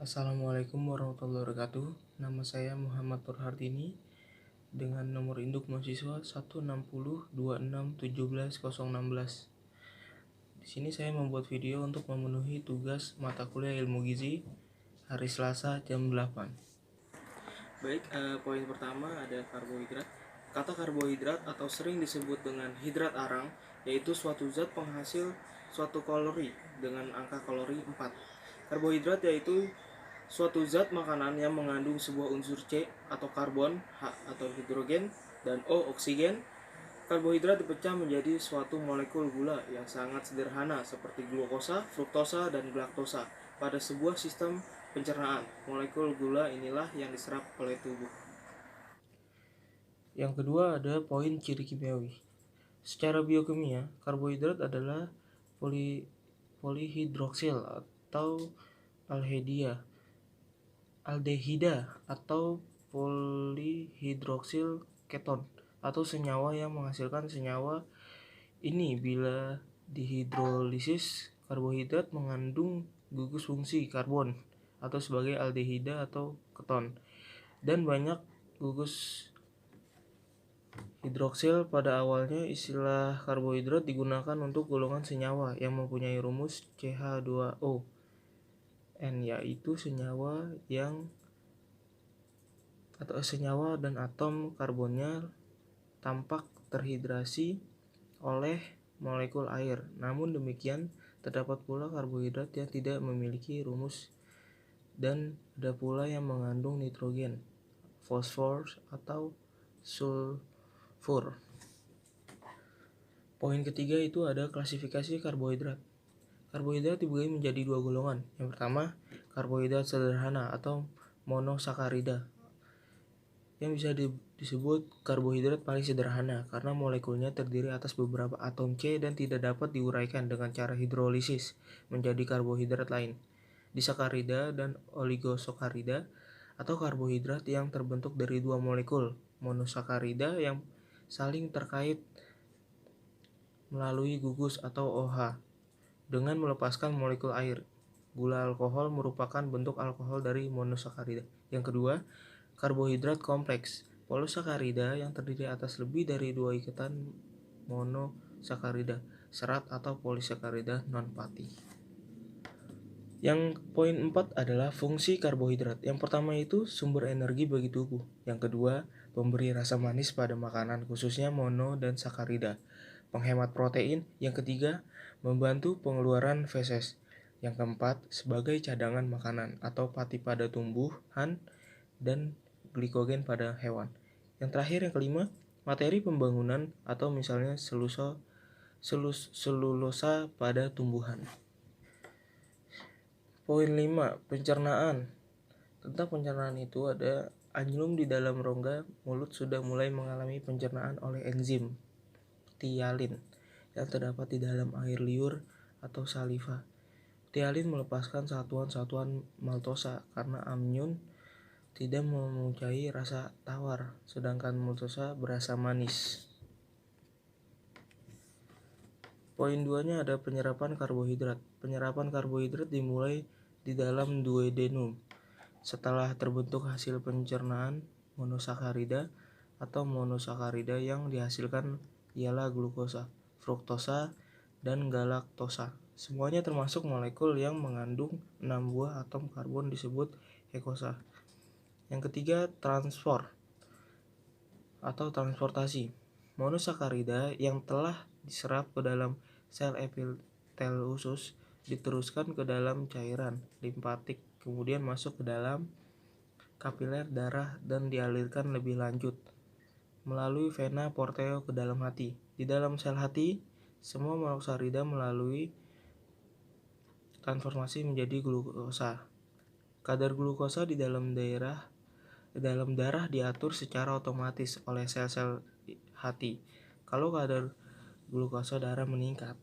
Assalamualaikum warahmatullahi wabarakatuh. Nama saya Muhammad Nurhardini dengan nomor induk mahasiswa 16026171016. Di sini saya membuat video untuk memenuhi tugas mata kuliah Ilmu Gizi hari Selasa jam 8. Baik, poin pertama ada karbohidrat. Kata karbohidrat atau sering disebut dengan hidrat arang yaitu suatu zat penghasil suatu kalori dengan angka kalori 4. Karbohidrat yaitu suatu zat makanan yang mengandung sebuah unsur C atau karbon, H atau hidrogen, dan O oksigen. Karbohidrat dipecah menjadi suatu molekul gula yang sangat sederhana seperti glukosa, fruktosa, dan galaktosa pada sebuah sistem pencernaan. Molekul gula inilah yang diserap oleh tubuh. Yang kedua ada poin ciri kimiawi. Secara biokimia, karbohidrat adalah polihidroksil atau aldehida atau polihidroksil keton atau senyawa yang menghasilkan senyawa ini. Bila dihidrolisis, karbohidrat mengandung gugus fungsi karbon atau sebagai aldehida atau keton, dan banyak gugus hidroksil. Pada awalnya istilah karbohidrat digunakan untuk golongan senyawa yang mempunyai rumus CH2O N, yaitu senyawa dan atom karbonnya tampak terhidrasi oleh molekul air. Namun demikian, terdapat pula karbohidrat yang tidak memiliki rumus, dan ada pula yang mengandung nitrogen, fosfor, atau sulfur. Poin ketiga itu ada klasifikasi karbohidrat. Karbohidrat dibagi menjadi dua golongan. Yang pertama, karbohidrat sederhana atau monosakarida, yang bisa disebut karbohidrat paling sederhana karena molekulnya terdiri atas beberapa atom C dan tidak dapat diuraikan dengan cara hidrolisis menjadi karbohidrat lain. Disakarida dan oligosakarida atau karbohidrat yang terbentuk dari dua molekul monosakarida yang saling terkait melalui gugus atau OH dengan melepaskan molekul air. Gula alkohol merupakan bentuk alkohol dari monosakarida. Yang kedua, karbohidrat kompleks polisakarida yang terdiri atas lebih dari dua ikatan monosakarida, serat atau polisakarida non-fatty. Yang poin 4 adalah fungsi karbohidrat. Yang pertama itu sumber energi bagi tubuh. Yang kedua, pemberi rasa manis pada makanan khususnya mono dan sakarida. Penghemat protein. Yang ketiga, membantu pengeluaran feses. Yang keempat, sebagai cadangan makanan atau pati pada tumbuhan dan glikogen pada hewan. Yang terakhir, yang kelima, materi pembangunan atau misalnya selulosa pada tumbuhan. Poin 5, pencernaan. Tentang pencernaan itu ada anyelum di dalam rongga mulut sudah mulai mengalami pencernaan oleh enzim ptyalin yang terdapat di dalam air liur atau saliva. Ptyalin melepaskan satuan-satuan maltosa karena amnion tidak mempunyai rasa tawar, sedangkan maltosa berasa manis. Poin 2-nya ada penyerapan karbohidrat. Penyerapan karbohidrat dimulai di dalam duodenum setelah terbentuk hasil pencernaan monosakarida atau monosakarida yang dihasilkan ialah glukosa, fruktosa, dan galaktosa. Semuanya termasuk molekul yang mengandung 6 buah atom karbon disebut ekosa. Yang ketiga, transportasi. Monosakarida yang telah diserap ke dalam sel epitel usus diteruskan ke dalam cairan limfatik, kemudian masuk ke dalam kapiler darah dan dialirkan lebih lanjut melalui vena porteo ke dalam hati. Di dalam sel hati, semua monosakarida melalui transformasi menjadi glukosa. Kadar glukosa di dalam darah diatur secara otomatis oleh sel-sel hati. Kalau kadar glukosa darah meningkat,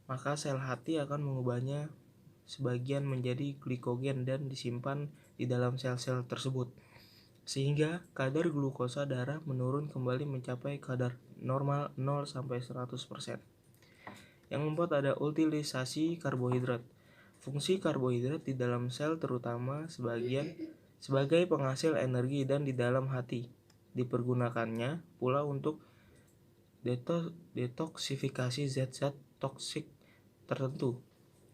maka sel hati akan mengubahnya sebagian menjadi glikogen dan disimpan di dalam sel-sel tersebut, sehingga kadar glukosa darah menurun kembali mencapai kadar normal 0-100%. Yang keempat ada utilisasi karbohidrat. Fungsi karbohidrat di dalam sel terutama sebagai penghasil energi dan di dalam hati. Dipergunakannya pula untuk detoksifikasi zat-zat toksik tertentu.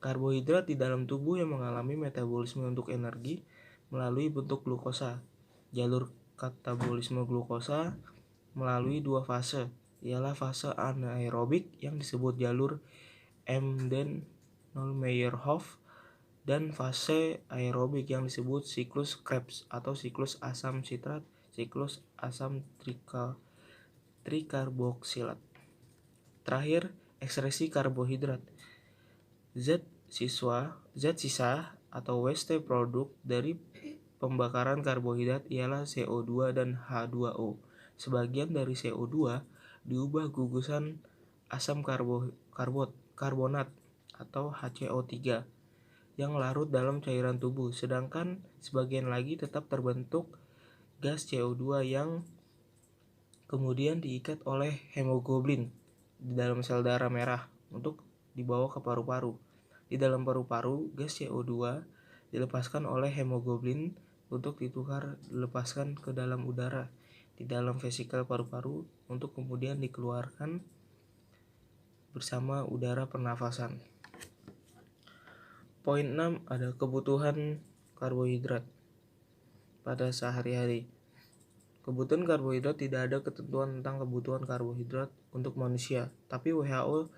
Karbohidrat di dalam tubuh yang mengalami metabolisme untuk energi melalui bentuk glukosa. Jalur katabolisme glukosa melalui dua fase, ialah fase anaerobik yang disebut jalur Emden-Meyerhof dan fase aerobik yang disebut siklus Krebs atau siklus asam sitrat, siklus asam trikarboksilat. Terakhir, ekskresi karbohidrat. Zat sisa atau waste produk dari pembakaran karbohidrat ialah CO2 dan H2O. Sebagian dari CO2 diubah gugusan asam karbonat atau HCO3 yang larut dalam cairan tubuh, sedangkan sebagian lagi tetap terbentuk gas CO2 yang kemudian diikat oleh hemoglobin di dalam sel darah merah untuk dibawa ke paru-paru. Di dalam paru-paru, gas CO2 dilepaskan oleh hemoglobin untuk dilepaskan ke dalam udara di dalam vesikel paru-paru untuk kemudian dikeluarkan bersama udara pernafasan. Poin 6 ada kebutuhan karbohidrat pada sehari-hari. Kebutuhan karbohidrat tidak ada ketentuan tentang kebutuhan karbohidrat untuk manusia, tapi WHO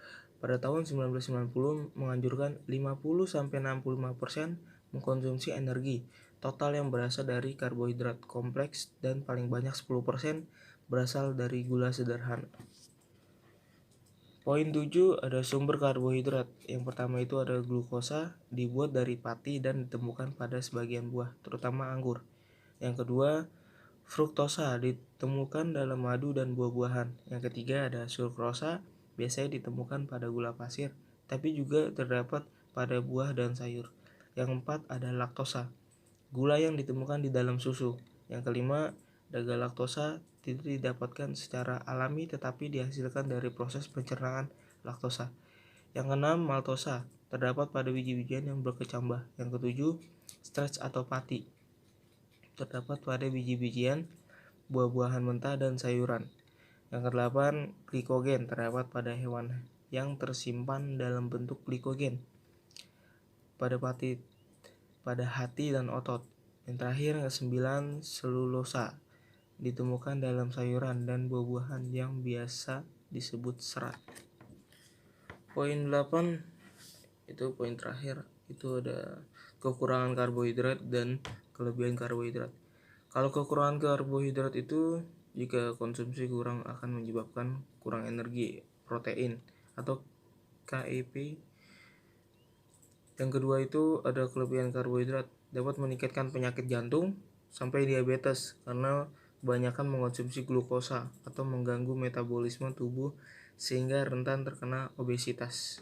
pada tahun 1990 menganjurkan 50-65% mengkonsumsi energi total yang berasal dari karbohidrat kompleks dan paling banyak 10% berasal dari gula sederhana. Poin 7 ada sumber karbohidrat. Yang pertama itu ada glukosa, dibuat dari pati dan ditemukan pada sebagian buah, terutama anggur. Yang kedua, fruktosa ditemukan dalam madu dan buah-buahan. Yang ketiga ada sukrosa, biasanya ditemukan pada gula pasir, tapi juga terdapat pada buah dan sayur. Yang keempat ada laktosa, gula yang ditemukan di dalam susu. Yang kelima, ada galaktosa, tidak didapatkan secara alami tetapi dihasilkan dari proses pencernaan laktosa. Yang keenam, maltosa, terdapat pada biji-bijian yang berkecambah. Yang ketujuh, starch atau pati, terdapat pada biji-bijian, buah-buahan mentah dan sayuran. Yang kedelapan, glikogen, terdapat pada hewan yang tersimpan dalam bentuk glikogen pada hati dan otot. Yang terakhir, yang kesembilan, selulosa, ditemukan dalam sayuran dan buah-buahan yang biasa disebut serat. Poin 8 itu poin terakhir, itu ada kekurangan karbohidrat dan kelebihan karbohidrat. Kalau kekurangan karbohidrat itu jika konsumsi kurang akan menyebabkan kurang energi, protein atau KEP. Yang kedua itu ada kelebihan karbohidrat, dapat meningkatkan penyakit jantung sampai diabetes karena kebanyakan mengonsumsi glukosa atau mengganggu metabolisme tubuh sehingga rentan terkena obesitas.